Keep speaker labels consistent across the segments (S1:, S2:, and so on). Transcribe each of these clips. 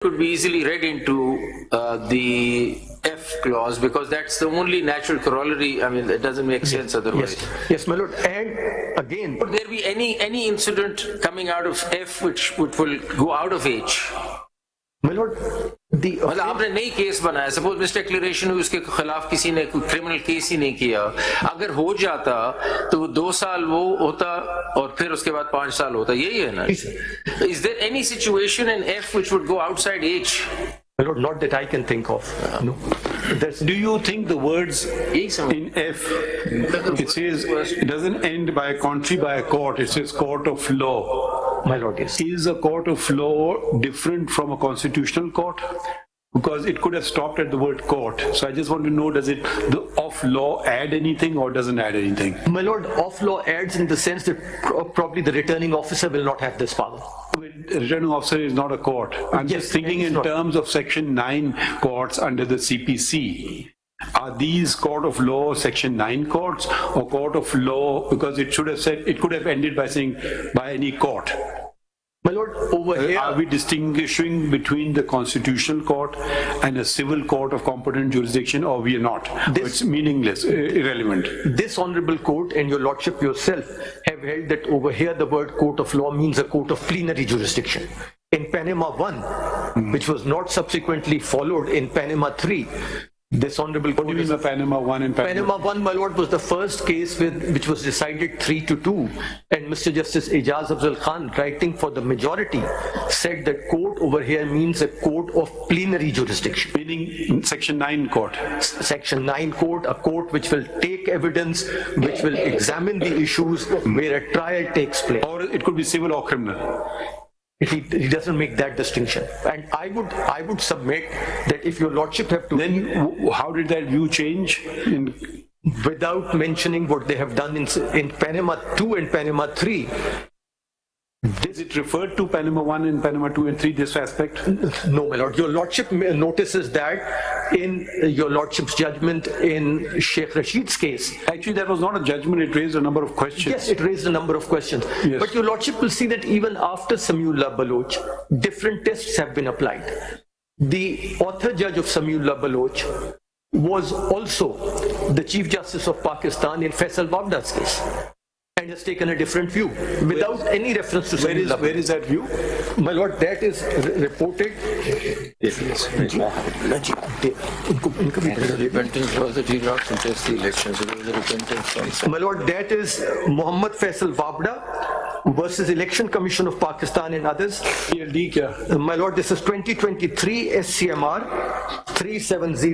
S1: could be easily read into the F clause, because that's the only natural corollary. I mean, it doesn't make sense otherwise.
S2: Yes, my lord. And again,
S1: Would there be any incident coming out of F which will go out of H?
S2: my lord, the
S1: मतलब आपने नई case बनाया, suppose miss declaration हुई, उसके खिलाफ किसी ने कोई क्रिमिनल केस ही नहीं किया, अगर हो जाता तो 2 साल वो होता और फिर उसके बाद 5 साल होता, यही है ना? Is there any situation in F which would go outside H?
S2: my lord, not that I can think of. No.
S3: Do you think the words in F, it says, it doesn't end by a country by a court, it says court of law.
S2: My lord, yes.
S3: Is a court of law different from a constitutional court? Because it could have stopped at the word court. So I just want to know, does it, the of law add anything or doesn't add anything?
S2: My lord, of law adds in the sense that probably the returning officer will not have this power.
S3: The returning officer is not a court. I'm just thinking in terms of Section 9 courts under the CPC. Are these court of law Section 9 courts or court of law, because it should have said, it could have ended by saying by any court.
S2: My lord, over here,
S3: Are we distinguishing between the constitutional court and a civil court of competent jurisdiction, or we are not? It's meaningless, irrelevant.
S2: this honorable court and your lordship yourself have held that over here the word court of law means a court of plenary jurisdiction. In Panama 1, which was not subsequently followed in Panama 3, this honorable
S3: What do
S2: court
S3: you mean by Panama 1 and
S2: Panama 1, my lord, was the first case which was decided 3-2, and Mr. Justice Ijaz Afzal Khan, writing for the majority, said that court over here means a court of plenary jurisdiction.
S3: Meaning Section 9 court.
S2: Section 9 court, a court which will take evidence, which will examine the issues where a trial takes place.
S3: Or it could be civil or criminal.
S2: He doesn't make that distinction. And I would submit that if your lordship have to,
S3: Then how did that view change?
S2: without mentioning what they have done in Panama 2 and Panama 3,
S3: Is it referred to Panama 1 and Panama 2 and 3, this aspect?
S2: no, my lord. Your lordship notices that in your lordship's judgment in Sheikh Rashid's case.
S3: Actually, that was not a judgment, it raised a number of questions.
S2: Yes, it raised a number of questions.
S3: Yes.
S2: But your lordship will see that even after Samiullah Baloch, different tests have been applied. The author judge of Samiullah Baloch was also the Chief Justice of Pakistan in Faisal Wabda's case, and has taken a different view without any reference to Samiullah Baloch.
S3: Where is that view?
S2: My lord, that is reported.
S1: Repentance was that he did not contest the election, so there was a repentance from
S2: My lord, that is Muhammad Faisal Wabda versus Election Commission of Pakistan and others.
S3: PLD kya?
S2: My lord, this is 2023 SCMR 370.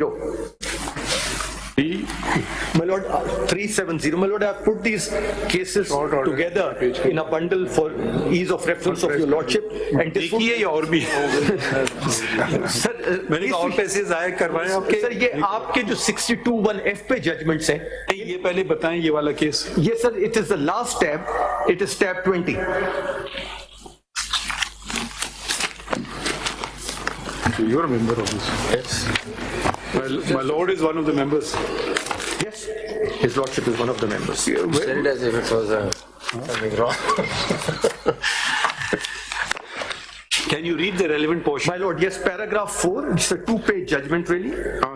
S2: My lord, 370. My lord, I have put these cases together in a bundle for ease of reference of your lordship. And this would,
S3: देखिए और भी
S2: sir,
S3: मैंने कहा और पैसे जाया करवाए आपके
S2: sir, ये आपके जो 62(1)F पे judgments हैं,
S3: ये पहले बताएं ये वाला case
S2: yes sir, it is the last tab. It is tab 20.
S3: you're a member of this.
S1: Yes.
S3: My lord is one of the members.
S2: Yes, his lordship is one of the members.
S1: Said it as if it was something wrong.
S3: Can you read the relevant portion?
S2: My lord, yes, paragraph 4, it's a 2-page judgment really.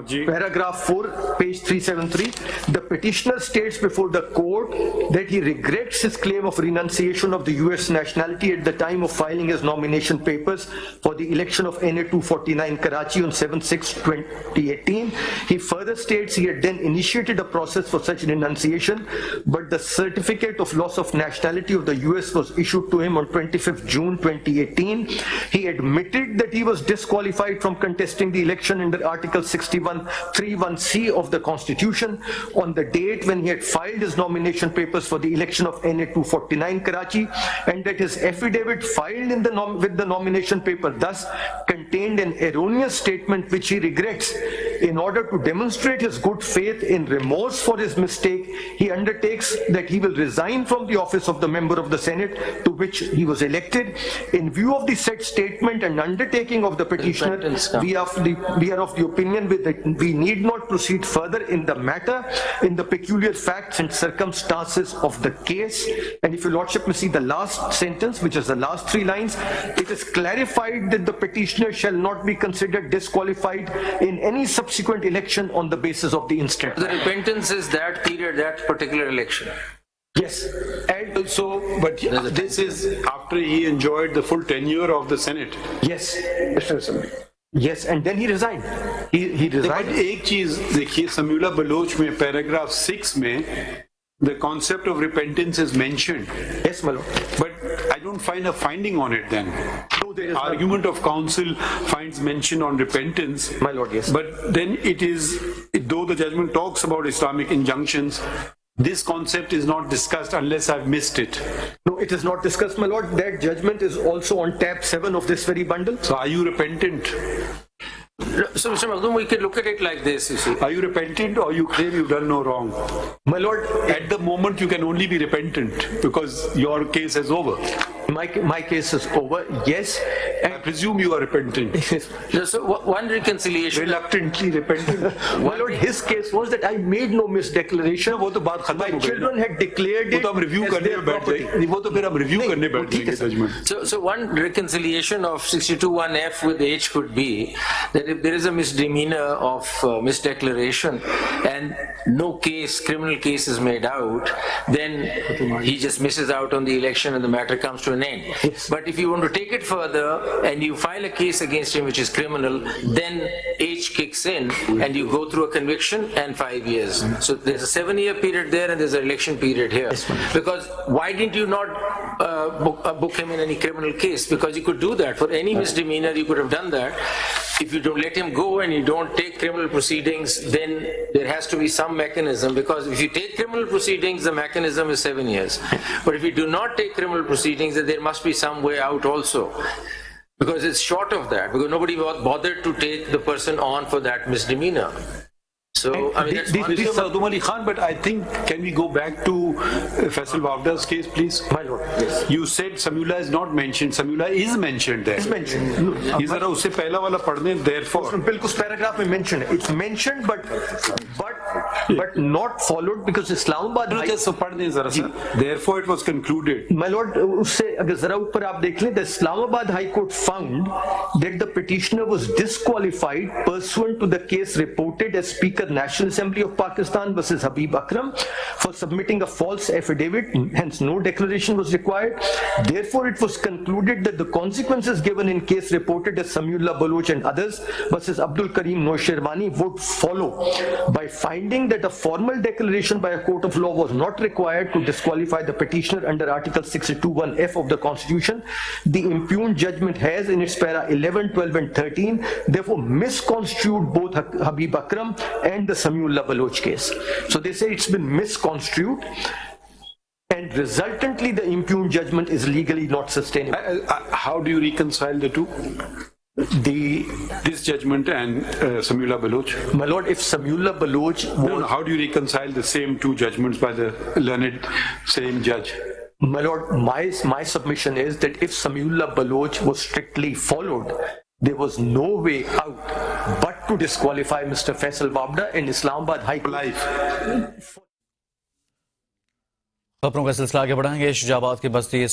S3: ji.
S2: Paragraph 4, page 373, the petitioner states before the court that he regrets his claim of renunciation of the US nationality at the time of filing his nomination papers for the election of NA 249 Karachi on 7/6/2018. He further states he had then initiated a process for such renunciation, but the certificate of loss of nationality of the US was issued to him on 25th June 2018. He admitted that he was disqualified from contesting the election under Article 61(3)(1)(c) of the Constitution on the date when he had filed his nomination papers for the election of NA 249 Karachi, and that his affidavit filed in with the nomination paper thus contained an erroneous statement which he regrets in order to demonstrate his good faith in remorse for his mistake, he undertakes that he will resign from the office of the member of the Senate to which he was elected. In view of the said statement and undertaking of the petitioner, we are of the opinion that we need not proceed further in the matter in the peculiar facts and circumstances of the case. And if your lordship may see the last sentence, which is the last 3 lines, it is clarified that the petitioner shall not be considered disqualified in any subsequent election on the basis of the instant.
S1: The repentance is that period, that particular election.
S2: Yes.
S3: And so, but this is after he enjoyed the full tenure of the Senate.
S2: Yes. Yes, and then he resigned. He resigned.
S3: But एक चीज देखिए, Samula Bloch में paragraph 6 में the concept of repentance is mentioned.
S2: Yes, my lord.
S3: But I don't find a finding on it then.
S2: No, there is
S3: Argument of counsel finds mention on repentance.
S2: My lord, yes.
S3: But then it is, though the judgment talks about Islamic injunctions, this concept is not discussed unless I've missed it.
S2: No, it is not discussed, my lord. That judgment is also on tab 7 of this very bundle.
S3: So are you repentant?
S1: So, Mr. Makhdoom, we could look at it like this, you see.
S3: Are you repentant or you claim you've done no wrong?
S2: My lord,
S3: At the moment you can only be repentant because your case is over.
S2: my case is over, yes.
S3: I presume you are repentant.
S1: So one reconciliation.
S3: Reluctantly repentant.
S2: My lord, his case was that I made no misdeclaration.
S3: वो तो बात खत्म
S2: My
S3: हो गई
S2: children
S3: ना।
S2: had declared
S3: वो
S2: it
S3: तो हम रिव्यू
S2: as
S3: करने
S2: their
S3: में बैठ
S2: property.
S3: जाएंगे। वो तो फिर हम रिव्यू करने बैठ
S2: ठीक है,
S3: जाएंगे judgement.
S1: So one reconciliation of 62(1)(f) with H could be that if there is a misdemeanor of misdeclaration and no case, criminal case is made out, then he just misses out on the election and the matter comes to an end.
S2: Yes.
S1: But if you want to take it further and you file a case against him which is criminal, then H kicks in and you go through a conviction and 5 years. So there's a 7-year period there and there's an election period here. Because why didn't you not book him in any criminal case? Because you could do that. For any misdemeanor, you could have done that. If you don't let him go and you don't take criminal proceedings, then there has to be some mechanism, because if you take criminal proceedings, the mechanism is 7 years. But if you do not take criminal proceedings, then there must be some way out also. Because it's short of that, because nobody bothered to take the person on for that misdemeanor. So, I mean, that's one.
S3: Mr. Makhdoom Ali Khan, but I think, can we go back to Faisal Wavda's case, please?
S2: My lord, yes.
S3: You said Samula is not mentioned. Samula is mentioned there.
S2: It's mentioned.
S3: ये जरा उससे पहला वाला पढ़ दें, therefore.
S2: बिल्कुल paragraph में mentioned है. It's mentioned but not followed because Islamabad.
S3: So पढ़ दें जरा सा. Therefore it was concluded.
S2: My lord, उससे अगर जरा ऊपर आप देख लें, the Islamabad High Court found that the petitioner was disqualified pursuant to the case reported as Speaker National Assembly of Pakistan versus Habib Akram for submitting a false affidavit. Hence, no declaration was required. Therefore, it was concluded that the consequences given in case reported as Samiullah Baloch and others versus Abdul Karim Noshirwani would follow by finding that a formal declaration by a court of law was not required to disqualify the petitioner under Article 62(1)(f) of the Constitution. The impugned judgment has, in its para 11, 12, and 13, therefore misconstrued both Habib Akram and the Samiullah Baloch case. So they say it's been misconstrued, and resultantly the impugned judgment is legally not sustainable.
S3: How do you reconcile the two? This judgment and Samiullah Baloch?
S2: My lord, if Samiullah Baloch
S3: No, how do you reconcile the same two judgments by the learned same judge?
S2: My lord, my submission is that if Samiullah Baloch was strictly followed, there was no way out but to disqualify Mr. Faisal Wavda in Islamabad High Court.
S3: Life.
S4: खबरों का सिलसिला आगे बढ़ाएंगे। शुजाबाद की बस्ती